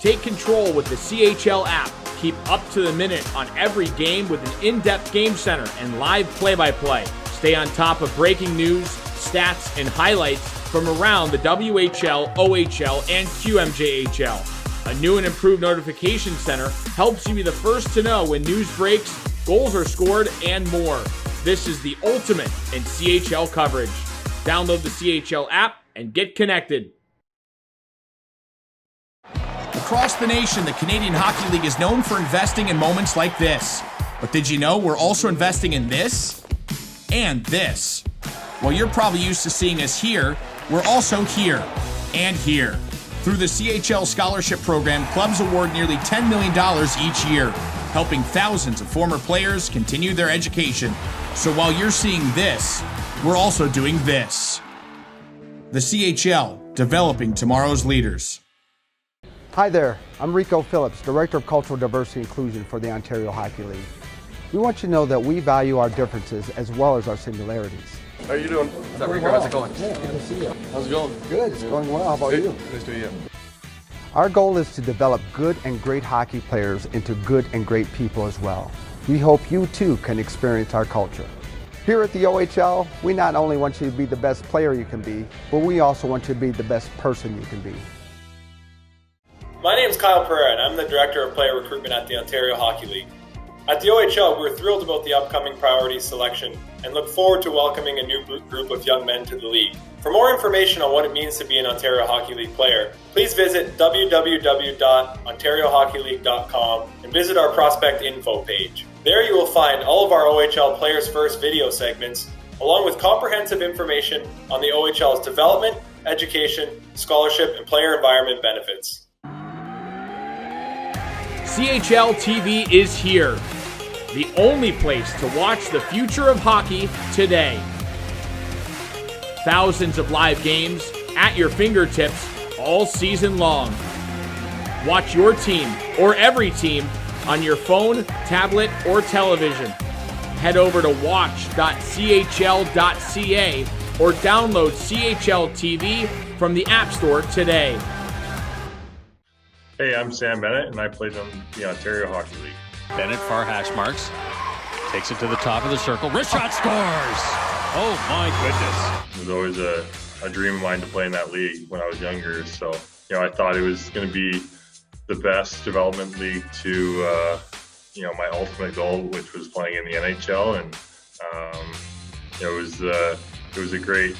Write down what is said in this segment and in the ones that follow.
Take control with the CHL app. Keep up to the minute on every game with an in-depth game center and live play-by-play. Stay on top of breaking news, stats, and highlights from around the WHL, OHL, and QMJHL. A new and improved notification center helps you be the first to know when news breaks, goals are scored, and more. This is the ultimate in CHL coverage. Download the CHL app and get connected. Across the nation, the Canadian Hockey League is known for investing in moments like this. But did you know we're also investing in this and this? While you're probably used to seeing us here, we're also here and here. Through the CHL Scholarship Program, clubs award nearly $10 million each year, helping thousands of former players continue their education. So while you're seeing this, we're also doing this. The CHL, developing tomorrow's leaders. Hi there, I'm Rico Phillips, Director of Cultural Diversity and Inclusion for the Ontario Hockey League. We want you to know that we value our differences as well as our similarities. How are you doing? What's up, Rico? How's it going? Yeah, good to see you. How's it going? Good, it's going well. How about you? Nice to meet you. Our goal is to develop good and great hockey players into good and great people as well. We hope you too can experience our culture. Here at the OHL, we not only want you to be the best player you can be, but we also want you to be the best person you can be. My name is Kyle Pereira, and I'm the Director of Player Recruitment at the Ontario Hockey League. At the OHL, we're thrilled about the upcoming priority selection and look forward to welcoming a new group of young men to the league. For more information on what it means to be an Ontario Hockey League player, please visit www.ontariohockeyleague.com and visit our prospect info page. There you will find all of our OHL Players First video segments, along with comprehensive information on the OHL's development, education, scholarship, and player environment benefits. CHL TV is here, the only place to watch the future of hockey today. Thousands of live games at your fingertips all season long. Watch your team or every team on your phone, tablet, or television. Head over to watch.chl.ca or download CHL TV from the App Store today. Hey, I'm Sam Bennett, and I played on the Ontario Hockey League. Bennett far hash marks, takes it to the top of the circle. Wrist shot scores! Oh my goodness! It was always a dream of mine to play in that league when I was younger. So, I thought it was going to be the best development league to, my ultimate goal, which was playing in the NHL. And it was a great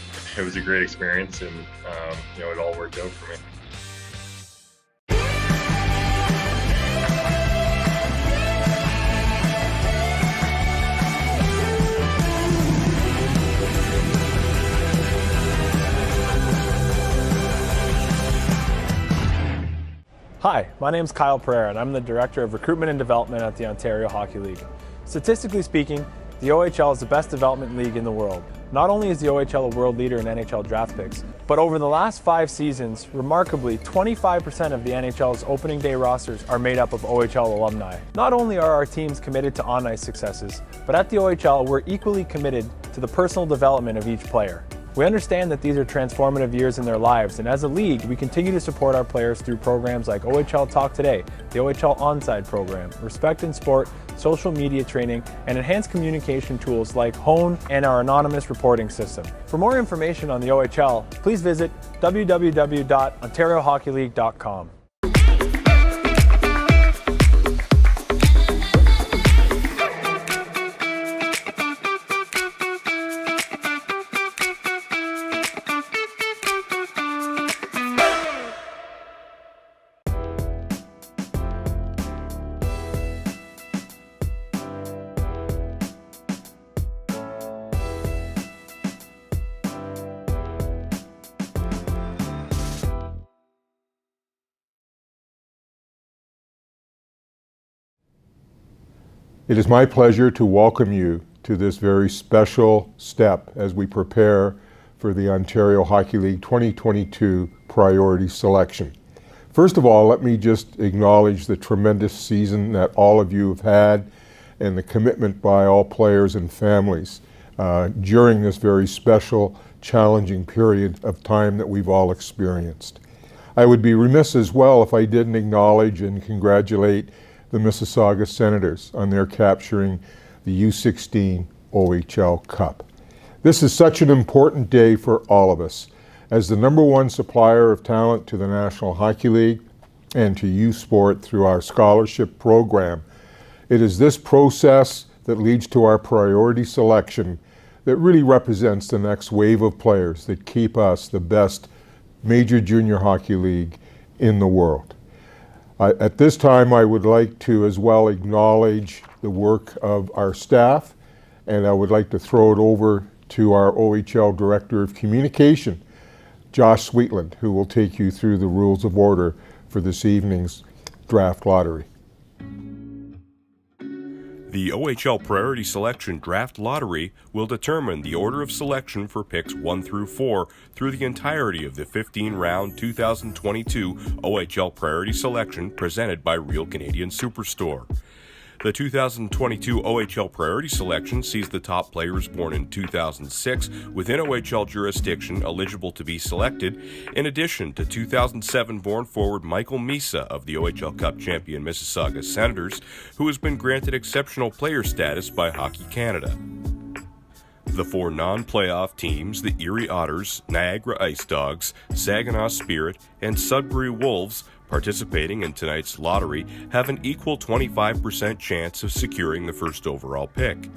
experience, and it all worked out for me. Hi, my name is Kyle Pereira, and I'm the Director of Recruitment and Development at the Ontario Hockey League. Statistically speaking, the OHL is the best development league in the world. Not only is the OHL a world leader in NHL draft picks, but over the last 5 seasons, remarkably, 25% of the NHL's opening day rosters are made up of OHL alumni. Not only are our teams committed to on-ice successes, but at the OHL, we're equally committed to the personal development of each player. We understand that these are transformative years in their lives, and as a league, we continue to support our players through programs like OHL Talk Today, the OHL Onside program, Respect in Sport, social media training, and enhanced communication tools like Hone and our anonymous reporting system. For more information on the OHL, please visit www.ontariohockeyleague.com. It is my pleasure to welcome you to this very special step as we prepare for the Ontario Hockey League 2022 priority selection. First of all, let me just acknowledge the tremendous season that all of you have had and the commitment by all players and families during this very special, challenging period of time that we've all experienced. I would be remiss as well if I didn't acknowledge and congratulate the Mississauga Senators on their capturing the U16 OHL Cup. This is such an important day for all of us. As the #1 supplier of talent to the National Hockey League and to youth sport through our scholarship program, it is this process that leads to our priority selection that really represents the next wave of players that keep us the best major junior hockey league in the world. At this time, I would like to as well acknowledge the work of our staff, and I would like to throw it over to our OHL Director of Communication, Josh Sweetland, who will take you through the rules of order for this evening's draft lottery. The OHL Priority Selection Draft Lottery will determine the order of selection for picks 1 through 4 through the entirety of the 15-round 2022 OHL Priority Selection presented by Real Canadian Superstore. The 2022 OHL Priority Selection sees the top players born in 2006 within OHL jurisdiction eligible to be selected, in addition to 2007-born forward Michael Misa of the OHL Cup champion Mississauga Senators, who has been granted exceptional player status by Hockey Canada. The 4 non-playoff teams, the Erie Otters, Niagara IceDogs, Saginaw Spirit, and Sudbury Wolves, participating in tonight's lottery, have an equal 25% chance of securing the first overall pick.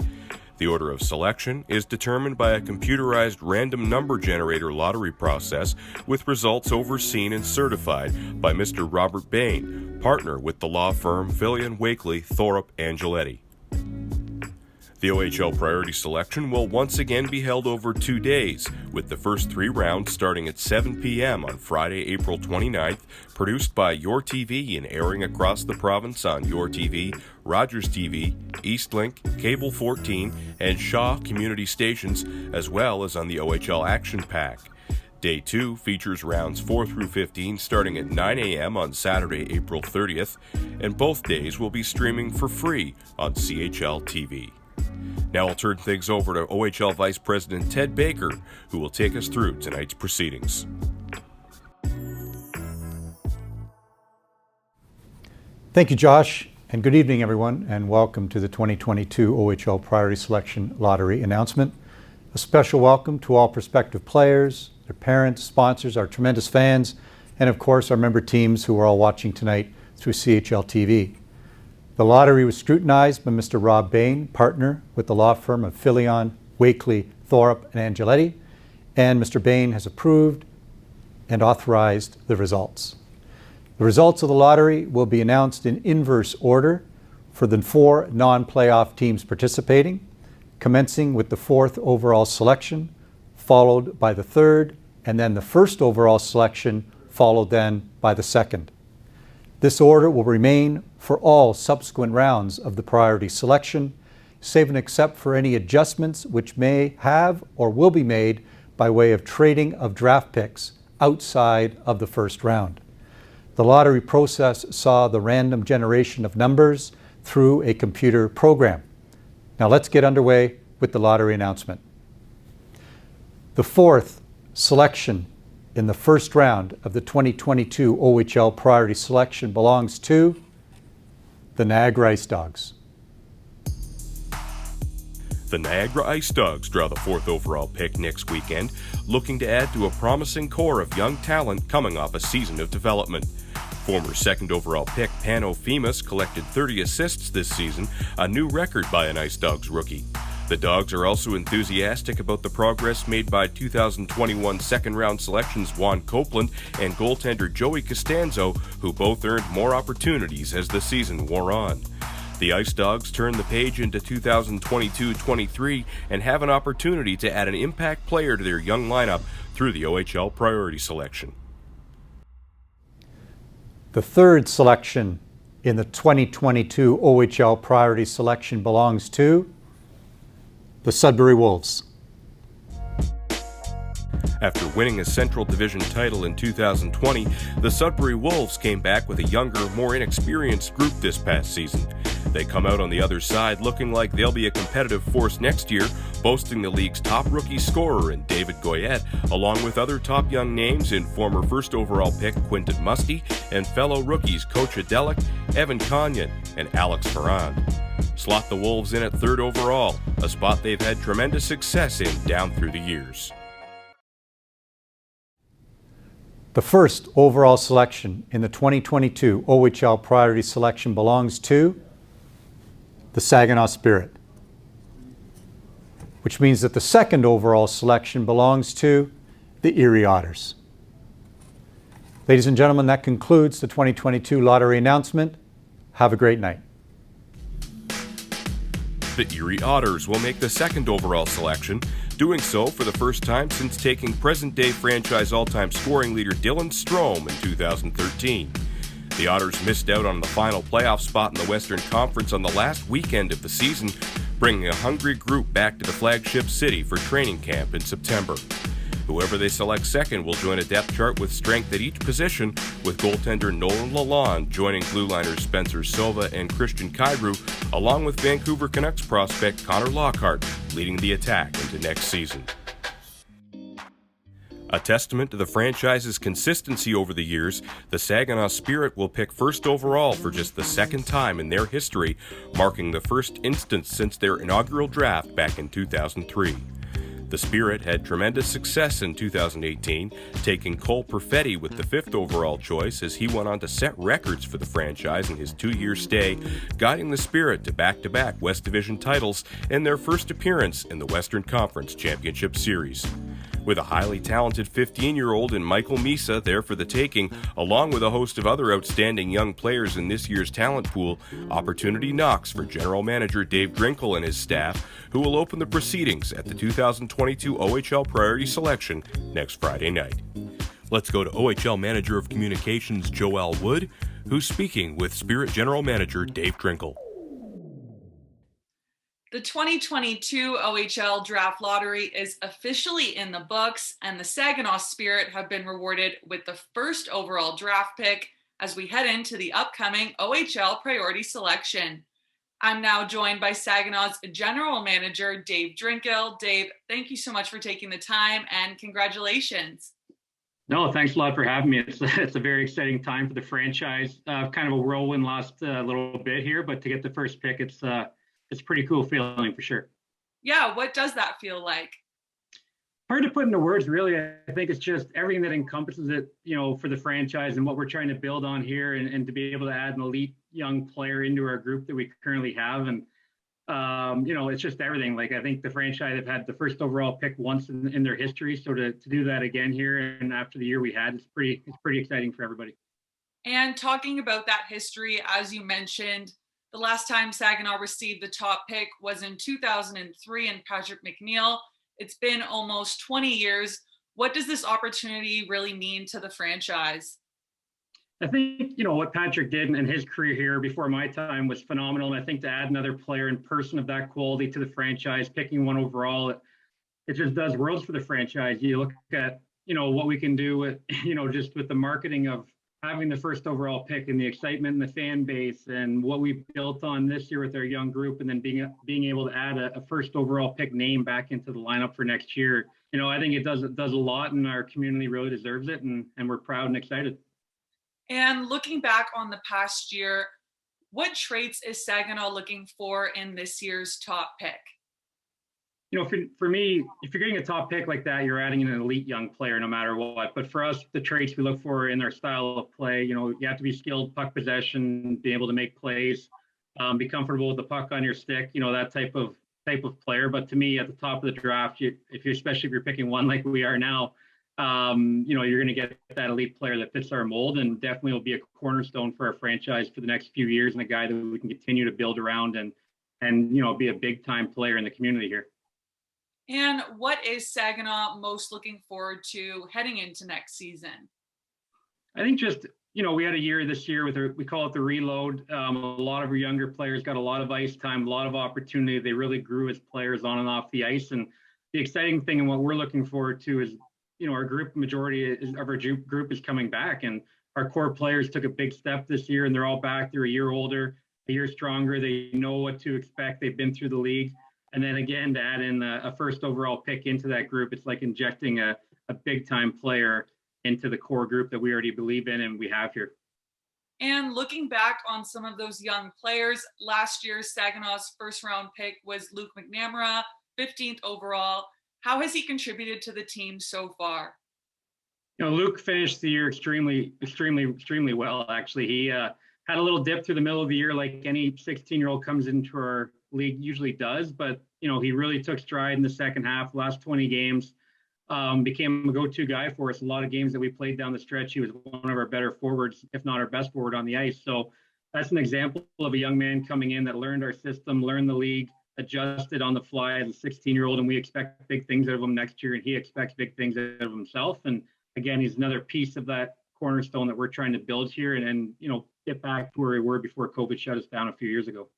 The order of selection is determined by a computerized random number generator lottery process with results overseen and certified by Mr. Robert Bayne, partner with the law firm Filion, Thorup, Angeletti. The OHL Priority Selection will once again be held over 2 days, with the first 3 rounds starting at 7 p.m. on Friday, April 29th, produced by Your TV and airing across the province on Your TV, Rogers TV, Eastlink, Cable 14, and Shaw community stations, as well as on the OHL Action Pack. Day 2 features rounds 4 through 15 starting at 9 a.m. on Saturday, April 30th, and both days will be streaming for free on CHL TV. Now I'll turn things over to OHL Vice President Ted Baker, who will take us through tonight's proceedings. Thank you, Josh, and good evening, everyone, and welcome to the 2022 OHL Priority Selection Lottery announcement. A special welcome to all prospective players, their parents, sponsors, our tremendous fans, and of course our member teams who are all watching tonight through CHL TV. The lottery was scrutinized by Mr. Rob Bayne, partner with the law firm of Filion, Thorup, and Angeletti, and Mr. Bayne has approved and authorized the results. The results of the lottery will be announced in inverse order for the 4 non-playoff teams participating, commencing with the 4th overall selection, followed by the 3rd, and then the 1st overall selection, followed then by the 2nd. This order will remain for all subsequent rounds of the priority selection, save and except for any adjustments which may have or will be made by way of trading of draft picks outside of the first round. The lottery process saw the random generation of numbers through a computer program. Now let's get underway with the lottery announcement. The 4th selection in the first round of the 2022 OHL Priority Selection belongs to the Niagara IceDogs. The Niagara IceDogs draw the 4th overall pick next weekend, looking to add to a promising core of young talent coming off a season of development. Former 2nd overall pick Pano Femus collected 30 assists this season, a new record by an IceDogs rookie. The Dogs are also enthusiastic about the progress made by 2021 second-round selections Juan Copeland and goaltender Joey Costanzo, who both earned more opportunities as the season wore on. The IceDogs turn the page into 2022-23 and have an opportunity to add an impact player to their young lineup through the OHL Priority Selection. The 3rd selection in the 2022 OHL Priority Selection belongs to the Sudbury Wolves. After winning a Central Division title in 2020, the Sudbury Wolves came back with a younger, more inexperienced group this past season. They come out on the other side looking like they'll be a competitive force next year, boasting the league's top rookie scorer in David Goyette, along with other top young names in former first overall pick Quinton Musty and fellow rookies Coach Adelic, Evan Conyon, and Alex Ferrand. Slot the Wolves in at third overall, a spot they've had tremendous success in down through the years. The first overall selection in the 2022 OHL Priority Selection belongs to the Saginaw Spirit, which means that the second overall selection belongs to the Erie Otters. Ladies and gentlemen, that concludes the 2022 lottery announcement. Have a great night. The Erie Otters will make the second overall selection, doing so for the first time since taking present-day franchise all-time scoring leader Dylan Strome in 2013. The Otters missed out on the final playoff spot in the Western Conference on the last weekend of the season, bringing a hungry group back to the flagship city for training camp in September. Whoever they select second will join a depth chart with strength at each position, with goaltender Nolan Lalonde joining blue liners Spencer Silva and Christian Kyrou, along with Vancouver Canucks prospect Connor Lockhart, leading the attack into next season. A testament to the franchise's consistency over the years, the Saginaw Spirit will pick first overall for just the second time in their history, marking the first instance since their inaugural draft back in 2003. The Spirit had tremendous success in 2018, taking Cole Perfetti with the fifth overall choice as he went on to set records for the franchise in his 2-year stay, guiding the Spirit to back-to-back West Division titles and their first appearance in the Western Conference Championship Series. With a highly talented 15-year-old in Michael Misa there for the taking, along with a host of other outstanding young players in this year's talent pool, opportunity knocks for General Manager Dave Drinkell and his staff, who will open the proceedings at the 2022 OHL Priority Selection next Friday night. Let's go to OHL Manager of Communications Joel Wood, who's speaking with Spirit General Manager Dave Drinkell. The 2022 OHL Draft Lottery is officially in the books, and the Saginaw Spirit have been rewarded with the first overall draft pick as we head into the upcoming OHL Priority Selection. I'm now joined by Saginaw's General Manager, Dave Drinkell. Dave, thank you so much for taking the time, and congratulations. No, thanks a lot for having me. It's a very exciting time for the franchise. Kind of a whirlwind last little bit here, but to get the first pick, it's a pretty cool feeling for sure. Yeah, what does that feel like? Hard to put into words, really. I think it's just everything that encompasses it, for the franchise and what we're trying to build on here, and to be able to add an elite young player into our group that we currently have. And, it's just everything. Like, I think the franchise have had the first overall pick once in their history. So to do that again here and after the year we had, it's pretty exciting for everybody. And talking about that history, as you mentioned, the last time Saginaw received the top pick was in 2003 and Patrick McNeil. It's been almost 20 years. What does this opportunity really mean to the franchise? I think, what Patrick did in his career here before my time was phenomenal. And I think to add another player in person of that quality to the franchise, picking one overall, it just does worlds for the franchise. You look at, what we can do with, just with the marketing of having the first overall pick and the excitement in the fan base and what we built on this year with our young group, and then being able to add a first overall pick name back into the lineup for next year. I think it does a lot, and our community really deserves it, and we're proud and excited. And looking back on the past year, what traits is Saginaw looking for in this year's top pick? For me, if you're getting a top pick like that, you're adding an elite young player no matter what. But for us, the traits we look for in our style of play, you have to be skilled puck possession, be able to make plays, be comfortable with the puck on your stick, that type of player. But to me, at the top of the draft, especially if you're picking one like we are now, you're going to get that elite player that fits our mold, and definitely will be a cornerstone for our franchise for the next few years, and a guy that we can continue to build around and be a big time player in the community here. And what is Saginaw most looking forward to heading into next season? I think just, we had a year this year we call it the reload. A lot of our younger players got a lot of ice time, a lot of opportunity. They really grew as players on and off the ice. And the exciting thing and what we're looking forward to is, our majority of our group is coming back, and our core players took a big step this year, and they're all back. They're a year older. a year stronger. They know what to expect. They've been through the league. And then again, to add in a first overall pick into that group, it's like injecting a big time player into the core group that we already believe in and we have here. And looking back on some of those young players, last year's Saginaw's first round pick was Luke McNamara, 15th overall. How has he contributed to the team so far? Luke finished the year extremely well, actually. He had a little dip through the middle of the year like any 16-year-old comes into our league usually does, but he really took stride in the second half. Last 20 games, became a go-to guy for us. A lot of games that we played down the stretch, he was one of our better forwards, if not our best forward on the ice. So that's an example of a young man coming in that learned our system, learned the league, adjusted on the fly as a 16-year-old, and we expect big things out of him next year, and he expects big things out of himself. And again, he's another piece of that cornerstone that we're trying to build here and get back to where we were before COVID shut us down a few years ago.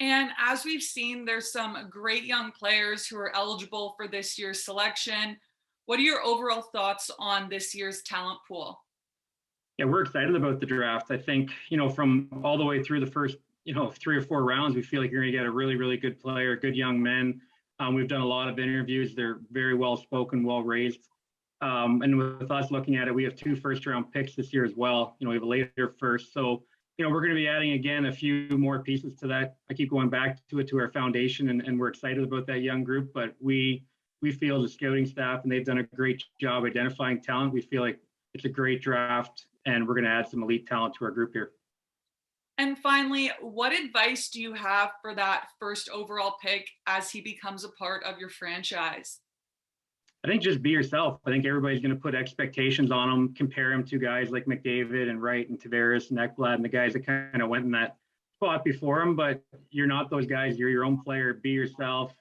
And as we've seen, there's some great young players who are eligible for this year's selection. What are your overall thoughts on this year's talent pool? Yeah, we're excited about the draft. I think, from all the way through the first, 3 or 4 rounds, we feel like you're going to get a really, really good player, good young men. We've done a lot of interviews. They're very well spoken, well raised. And with us looking at it, we have 2 first-round picks this year as well. We have a later first. So, we're going to be adding, again, a few more pieces to that. I keep going back to our foundation, and we're excited about that young group. But we feel the scouting staff, and they've done a great job identifying talent. We feel like it's a great draft, and we're going to add some elite talent to our group here. And finally, what advice do you have for that first overall pick as he becomes a part of your franchise? I think just be yourself. I think everybody's going to put expectations on him, compare him to guys like McDavid and Wright and Tavares and Ekblad and the guys that kind of went in that spot before him. But you're not those guys. You're your own player. Be yourself.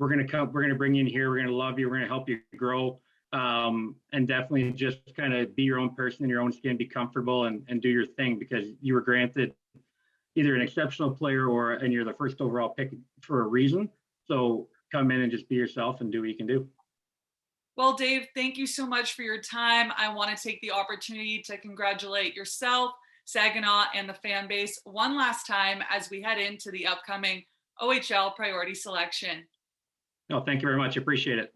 We're going to bring you in here. We're going to love you. We're going to help you grow. And definitely just kind of be your own person in your own skin, be comfortable and do your thing, because you were granted either an exceptional player and you're the first overall pick for a reason. So come in and just be yourself and do what you can do. Well, Dave, thank you so much for your time. I want to take the opportunity to congratulate yourself, Saginaw, and the fan base one last time as we head into the upcoming OHL Priority Selection. No, thank you very much. Appreciate it.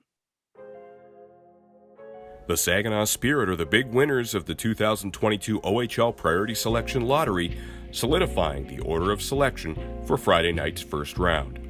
The Saginaw Spirit are the big winners of the 2022 OHL Priority Selection Lottery, solidifying the order of selection for Friday night's first round.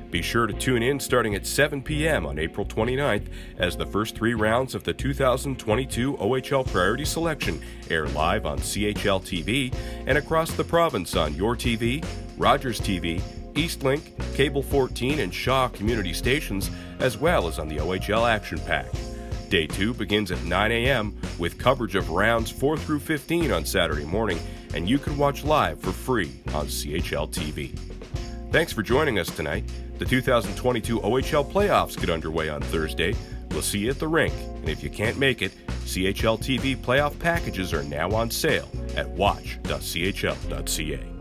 Be sure to tune in starting at 7 p.m. on April 29th as the first 3 rounds of the 2022 OHL Priority Selection air live on CHL TV and across the province on Your TV, Rogers TV, Eastlink, Cable 14, and Shaw community stations, as well as on the OHL Action Pack. Day 2 begins at 9 a.m. with coverage of rounds 4 through 15 on Saturday morning, and you can watch live for free on CHL TV. Thanks for joining us tonight. The 2022 OHL playoffs get underway on Thursday. We'll see you at the rink, and if you can't make it, CHL TV playoff packages are now on sale at watch.chl.ca.